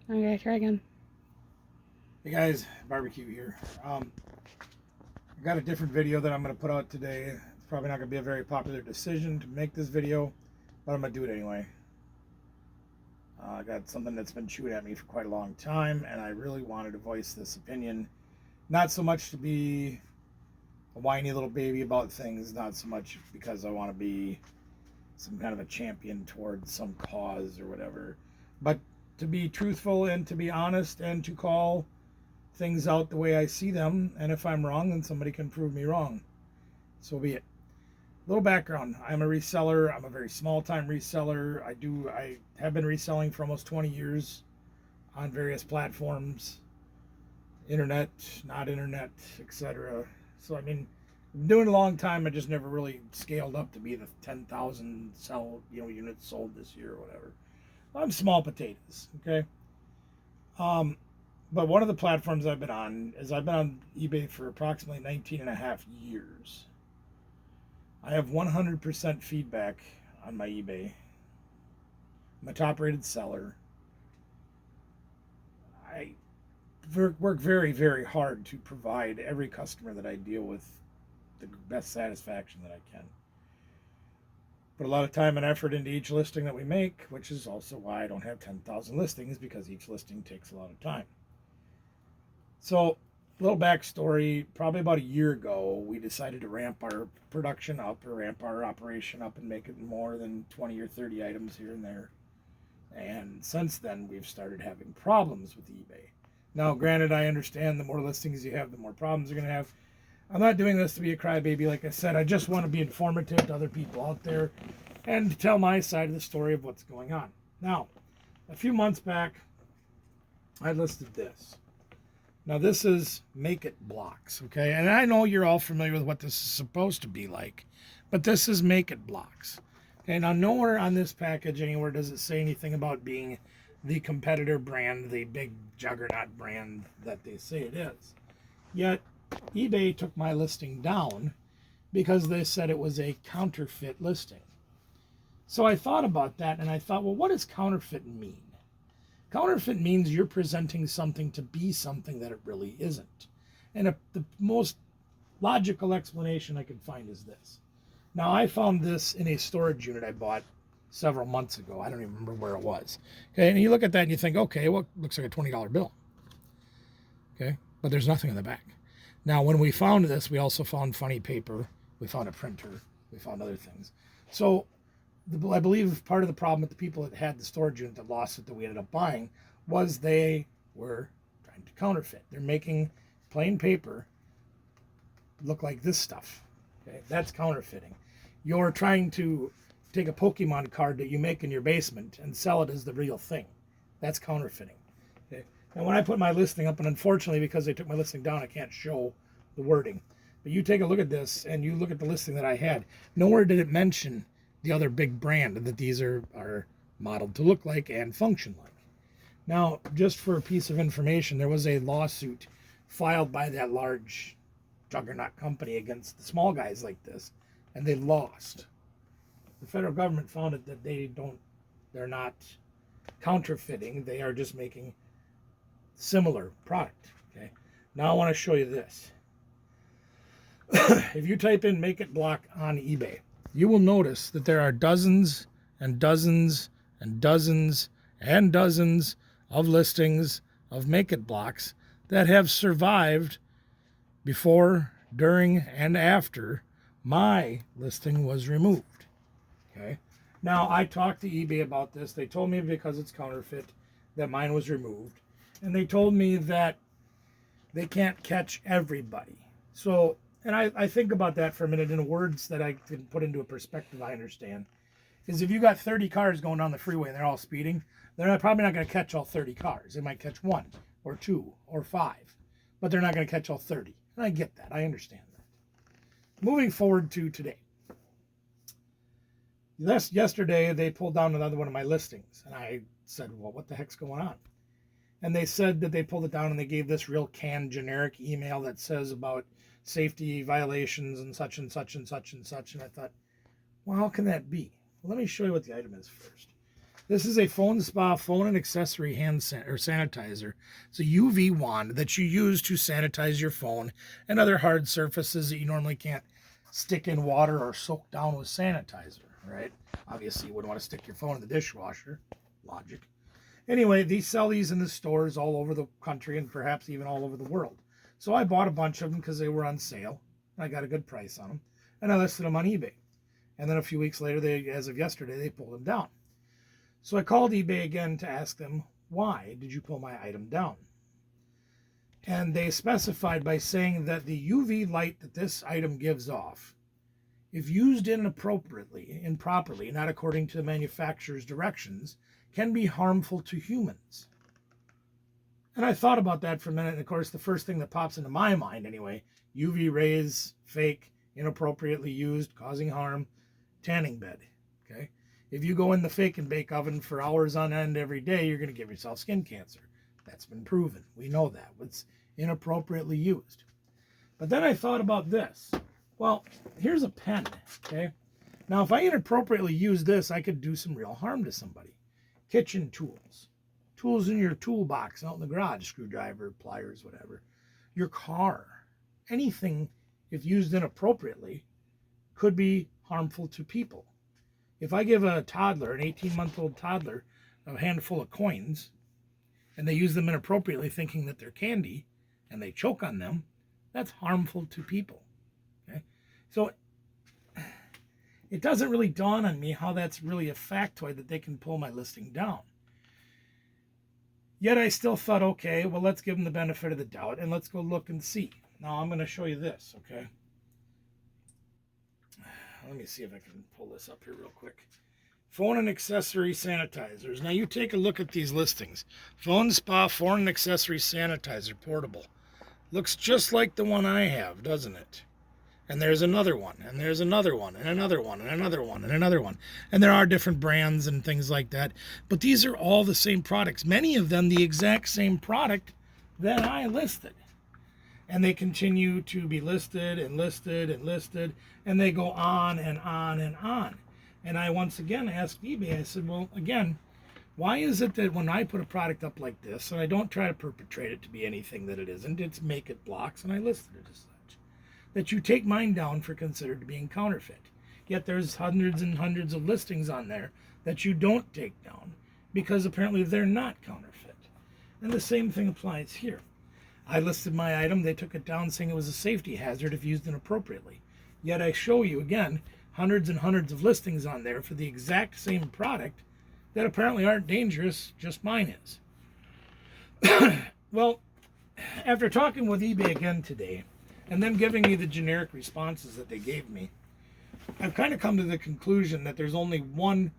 Okay, try again. Hey guys, barbecue here. I got a different video that I'm going to put out today. It's probably not going to be a very popular decision to make this video, but I'm going to do it anyway. I got something that's been chewed at me for quite a long time, and I really wanted to voice this opinion. Not so much to be a whiny little baby about things, not so much because I want to be some kind of a champion towards some cause or whatever, but to be truthful and to be honest and to call things out the way I see them, and if I'm wrong, then somebody can prove me wrong. So be it. Little background: I'm a reseller. I'm a very small-time reseller. I have been reselling for almost 20 years on various platforms, internet, not internet, etc. So I mean, I've been doing it a long time. I just never really scaled up to be the 10,000 units sold this year or whatever. I'm small potatoes. Okay. But one of the platforms I've been on is I've been on eBay for approximately 19 and a half years. I have 100% feedback on my eBay. I'm a top rated seller. I work very, very hard to provide every customer that I deal with the best satisfaction that I can. Put a lot of time and effort into each listing that we make, which is also why I don't have 10,000 listings, because each listing takes a lot of time. So, a little backstory: probably about a year ago, we decided to ramp our production up, or ramp our operation up, and make it more than 20 or 30 items here and there. And since then, we've started having problems with eBay. Now, granted, I understand the more listings you have, the more problems you're going to have. I'm not doing this to be a crybaby, like I said. I just want to be informative to other people out there and to tell my side of the story of what's going on. Now, a few months back, I listed this. Now, this is Make It Blocks, okay? And I know you're all familiar with what this is supposed to be like, but this is Make It Blocks. Okay, now nowhere on this package anywhere does it say anything about being the competitor brand, the big juggernaut brand that they say it is. Yet, eBay took my listing down because they said it was a counterfeit listing. So I thought about that, and I thought, well, what does counterfeit mean? Counterfeit means you're presenting something to be something that it really isn't. And the most logical explanation I could find is this. Now, I found this in a storage unit I bought several months ago. I don't even remember where it was. Okay, and you look at that and you think, okay, well, it looks like a $20 bill. Okay, but there's nothing in the back. Now, when we found this, we also found funny paper. We found a printer. We found other things. So I believe part of the problem with the people that had the storage unit that lost it that we ended up buying was they were trying to counterfeit. They're making plain paper look like this stuff. Okay, that's counterfeiting. You're trying to take a Pokemon card that you make in your basement and sell it as the real thing. That's counterfeiting. Okay. And when I put my listing up, and unfortunately because they took my listing down, I can't show the wording. But you take a look at this and you look at the listing that I had. Nowhere did it mention the other big brand that these are modeled to look like and function like. Now, just for a piece of information, there was a lawsuit filed by that large juggernaut company against the small guys like this, and they lost. The federal government found it that they're not counterfeiting, they are just making similar product. Okay. Now I want to show you this. If you type in Make It Block on eBay, you will notice that there are dozens and dozens and dozens and dozens of listings of Make It Blocks that have survived before, during, and after my listing was removed. Okay. Now, I talked to eBay about this. They told me because it's counterfeit that mine was removed. And they told me that they can't catch everybody. So, and I think about that for a minute in words that I can put into a perspective I understand. Is if you got 30 cars going down the freeway and they're all speeding, they're probably not going to catch all 30 cars. They might catch one or two or five, but they're not going to catch all 30. And I get that. I understand that. Moving forward to today. Yesterday, they pulled down another one of my listings. And I said, well, what the heck's going on? And they said that they pulled it down and they gave this real canned generic email that says about safety violations and such and such and such and such. And I thought, well, how can that be? Well, let me show you what the item is first. This is a phone spa phone and accessory sanitizer. It's a UV wand that you use to sanitize your phone and other hard surfaces that you normally can't stick in water or soak down with sanitizer, right? Obviously, you wouldn't want to stick your phone in the dishwasher. Logic. Anyway, they sell these in the stores all over the country and perhaps even all over the world. So I bought a bunch of them because they were on sale. I got a good price on them. And I listed them on eBay. And then a few weeks later, as of yesterday, they pulled them down. So I called eBay again to ask them, why did you pull my item down? And they specified by saying that the UV light that this item gives off, if used improperly, not according to the manufacturer's directions, can be harmful to humans. And I thought about that for a minute, and of course, the first thing that pops into my mind anyway, UV rays, fake, inappropriately used, causing harm, tanning bed, okay? If you go in the fake and bake oven for hours on end every day, you're going to give yourself skin cancer. That's been proven. We know that. It's inappropriately used. But then I thought about this. Well, here's a pen, okay? Now, if I inappropriately use this, I could do some real harm to somebody. Kitchen tools. Tools in your toolbox out in the garage, screwdriver, pliers, whatever. Your car. Anything, if used inappropriately, could be harmful to people. If I give a toddler, an 18-month-old toddler, a handful of coins, and they use them inappropriately thinking that they're candy, and they choke on them, that's harmful to people. Okay? So it doesn't really dawn on me how that's really a factoid that they can pull my listing down. Yet I still thought, okay, well, let's give them the benefit of the doubt, and let's go look and see. Now I'm going to show you this, okay? Let me see if I can pull this up here real quick. Phone and accessory sanitizers. Now you take a look at these listings. Phone spa, phone and accessory sanitizer, portable. Looks just like the one I have, doesn't it? And there's another one, and there's another one, and another one, and another one, and another one. And there are different brands and things like that. But these are all the same products. Many of them the exact same product that I listed. And they continue to be listed and listed and listed, and they go on and on and on. And I once again asked eBay, I said, well, again, why is it that when I put a product up like this, and I don't try to perpetrate it to be anything that it isn't, it's make it blocks, and I listed it as such, that you take mine down for considered being counterfeit. Yet there's hundreds and hundreds of listings on there that you don't take down because apparently they're not counterfeit. And the same thing applies here. I listed my item, they took it down saying it was a safety hazard if used inappropriately. Yet I show you, again, hundreds and hundreds of listings on there for the exact same product that apparently aren't dangerous, just mine is. Well, after talking with eBay again today, and them giving me the generic responses that they gave me, I've kind of come to the conclusion that there's only one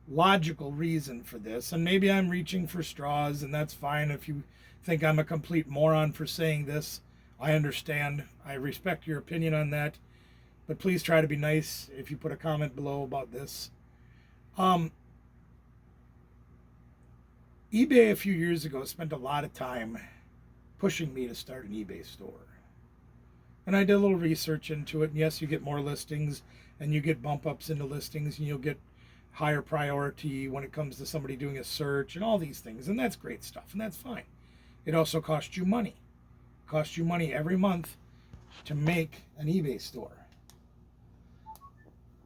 logical reason for this, and maybe I'm reaching for straws, and that's fine if you think I'm a complete moron for saying this. I understand. I respect your opinion on that. But please try to be nice if you put a comment below about this. eBay a few years ago spent a lot of time pushing me to start an eBay store. And I did a little research into it. And yes, you get more listings and you get bump ups into listings and you'll get higher priority when it comes to somebody doing a search and all these things. And that's great stuff. And that's fine. It also costs you money. It costs you money every month to make an eBay store.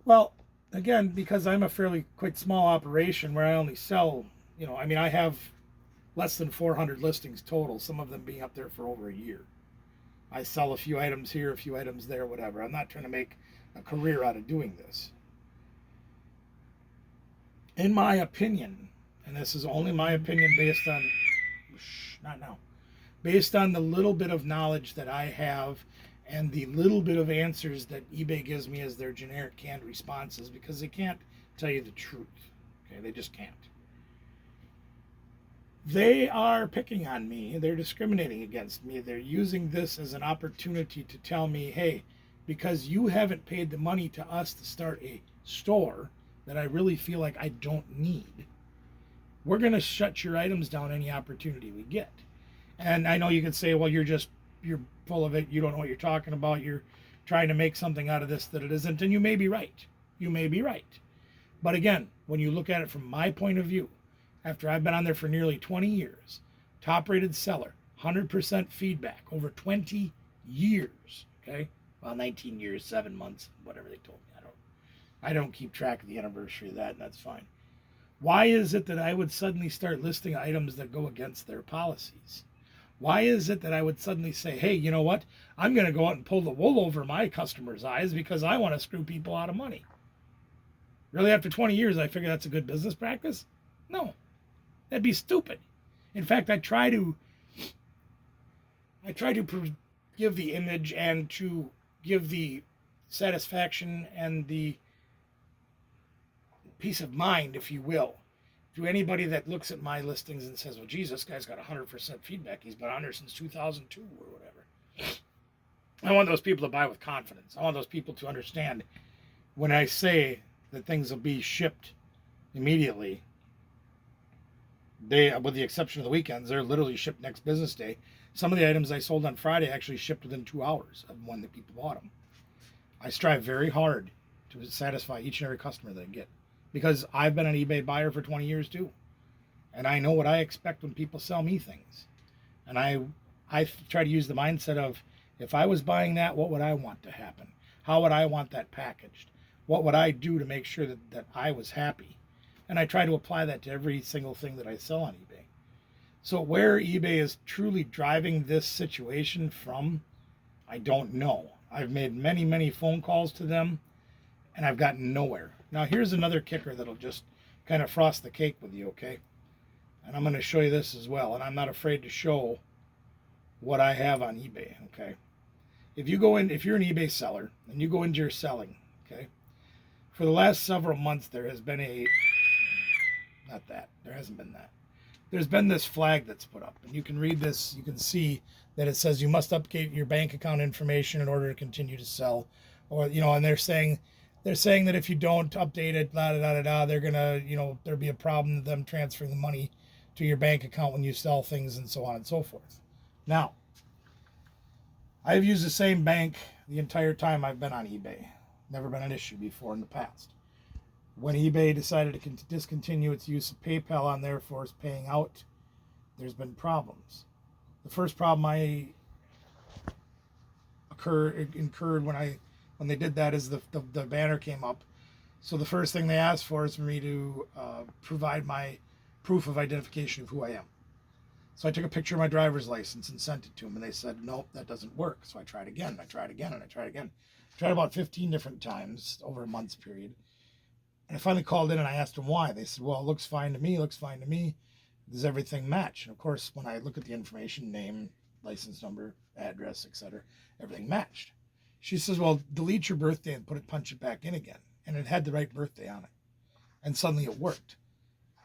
Well, again, because I'm a fairly quite small operation where I only sell, I have less than 400 listings total, some of them being up there for over a year. I sell a few items here, a few items there, whatever. I'm not trying to make a career out of doing this. In my opinion, and this is only my opinion based on, based on the little bit of knowledge that I have and the little bit of answers that eBay gives me as their generic canned responses, because they can't tell you the truth. Okay, they just can't. They are picking on me. They're discriminating against me. They're using this as an opportunity to tell me, hey, because you haven't paid the money to us to start a store that I really feel like I don't need, we're going to shut your items down any opportunity we get. And I know you could say, well, you're full of it. You don't know what you're talking about. You're trying to make something out of this that it isn't. And you may be right. You may be right. But again, when you look at it from my point of view, after I've been on there for nearly 20 years, top rated seller, 100% feedback over 20 years. Okay. Well, 19 years, 7 months, whatever they told me. I don't keep track of the anniversary of that, and that's fine. Why is it that I would suddenly start listing items that go against their policies? Why is it that I would suddenly say, hey, you know what? I'm going to go out and pull the wool over my customers' eyes because I want to screw people out of money. Really, after 20 years, I figure that's a good business practice? No, that'd be stupid. In fact, I try to give the image and to give the satisfaction and the peace of mind, if you will, to anybody that looks at my listings and says, well, geez, this guy's got 100% feedback. He's been on there since 2002 or whatever. I want those people to buy with confidence. I want those people to understand when I say that things will be shipped immediately. They, with the exception of the weekends, they're literally shipped next business day. Some of the items I sold on Friday actually shipped within 2 hours of when the people bought them. I strive very hard to satisfy each and every customer that I get, because I've been an eBay buyer for 20 years too. And I know what I expect when people sell me things. And I try to use the mindset of, if I was buying that, what would I want to happen? How would I want that packaged? What would I do to make sure that I was happy? And I try to apply that to every single thing that I sell on eBay. So where eBay is truly driving this situation from, I don't know. I've made many, many phone calls to them, and I've gotten nowhere. Now, here's another kicker that'll just kind of frost the cake with you, okay? And I'm going to show you this as well, and I'm not afraid to show what I have on eBay, okay? If you're an eBay seller, and you go into your selling, okay? For the last several months, there has been there hasn't been that. There's been this flag that's put up, and you can read this, you can see that it says you must update your bank account information in order to continue to sell. Or, and they're saying that if you don't update it, they're gonna, there'll be a problem with them transferring the money to your bank account when you sell things and so on and so forth. Now, I've used the same bank the entire time I've been on eBay. Never been an issue before in the past. When eBay decided to discontinue its use of PayPal on there for paying out, there's been problems. The first problem I incurred when they did that is the banner came up. So the first thing they asked for is for me to provide my proof of identification of who I am. So I took a picture of my driver's license and sent it to them, and they said, nope, that doesn't work. So I tried again, I tried again. I tried about 15 different times over a month's period. And I finally called in and I asked them why. They said, well, it looks fine to me. Does everything match? And of course, when I look at the information, name, license number, address, etc., everything matched. She says, well, delete your birthday and punch it back in again. And it had the right birthday on it. And suddenly it worked.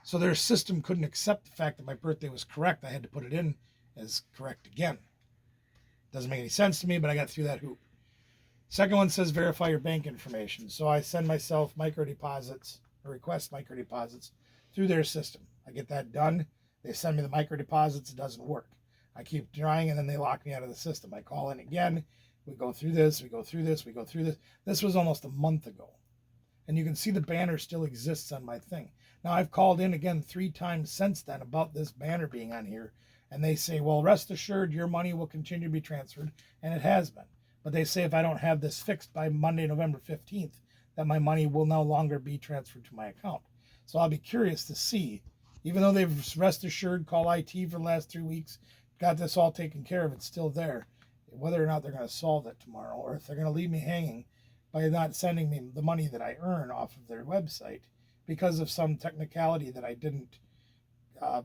So their system couldn't accept the fact that my birthday was correct. I had to put it in as correct again. Doesn't make any sense to me, but I got through that hoop. Second one says verify your bank information. So I send myself request micro deposits through their system. I get that done. They send me the micro deposits. It doesn't work. I keep trying, and then they lock me out of the system. I call in again. We go through this. This was almost a month ago. And you can see the banner still exists on my thing. Now, I've called in again 3 times since then about this banner being on here. And they say, well, rest assured your money will continue to be transferred. And it has been. But they say if I don't have this fixed by Monday, November 15th, that my money will no longer be transferred to my account. So I'll be curious to see, even though they've rest assured, call IT for the last 3 weeks, got this all taken care of, it's still there, whether or not they're going to solve it tomorrow, or if they're going to leave me hanging by not sending me the money that I earn off of their website because of some technicality that I didn't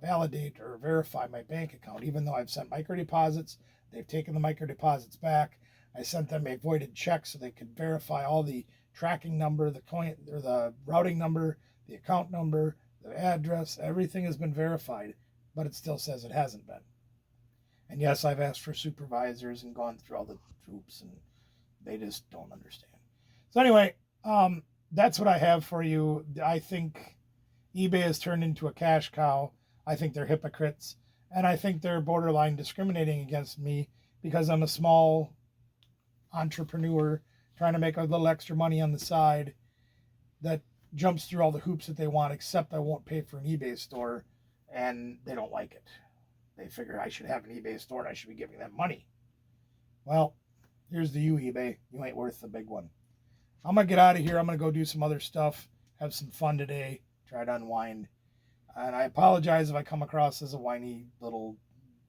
validate or verify my bank account. Even though I've sent micro deposits, they've taken the micro deposits back. I sent them a voided check so they could verify all the tracking number, the coin or the routing number, the account number, the address. Everything has been verified, but it still says it hasn't been. And yes, I've asked for supervisors and gone through all the troops, and they just don't understand. So anyway, that's what I have for you. I think eBay has turned into a cash cow. I think they're hypocrites, and I think they're borderline discriminating against me because I'm a small entrepreneur trying to make a little extra money on the side that jumps through all the hoops that they want, except I won't pay for an eBay store, and they don't like it. They figure I should have an eBay store and I should be giving them money. Well, here's the you, eBay. You ain't worth the big one. I'm going to get out of here. I'm going to go do some other stuff, have some fun today, try to unwind. And I apologize if I come across as a whiny little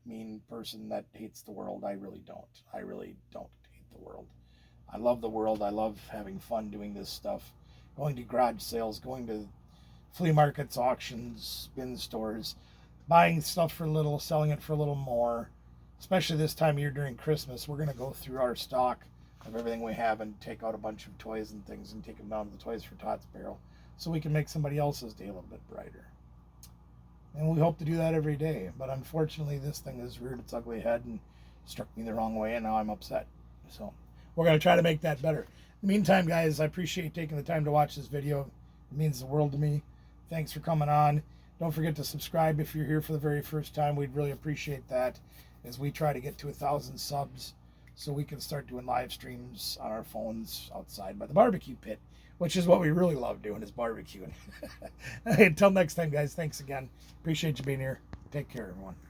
mean person that hates the world. I really don't. I really don't hate the world. I love the world. I love having fun doing this stuff. Going to garage sales, going to flea markets, auctions, bin stores, buying stuff for a little, selling it for a little more. Especially this time of year during Christmas, we're going to go through our stock of everything we have and take out a bunch of toys and things and take them down to the Toys for Tots barrel so we can make somebody else's day a little bit brighter. And we hope to do that every day. But unfortunately, this thing has reared its ugly head and struck me the wrong way, and now I'm upset. So we're going to try to make that better. In the meantime, guys, I appreciate taking the time to watch this video. It means the world to me. Thanks for coming on. Don't forget to subscribe if you're here for the very first time. We'd really appreciate that as we try to get to 1,000 subs so we can start doing live streams on our phones outside by the barbecue pit, which is what we really love doing, is barbecuing. Until next time, guys, thanks again. Appreciate you being here. Take care, everyone.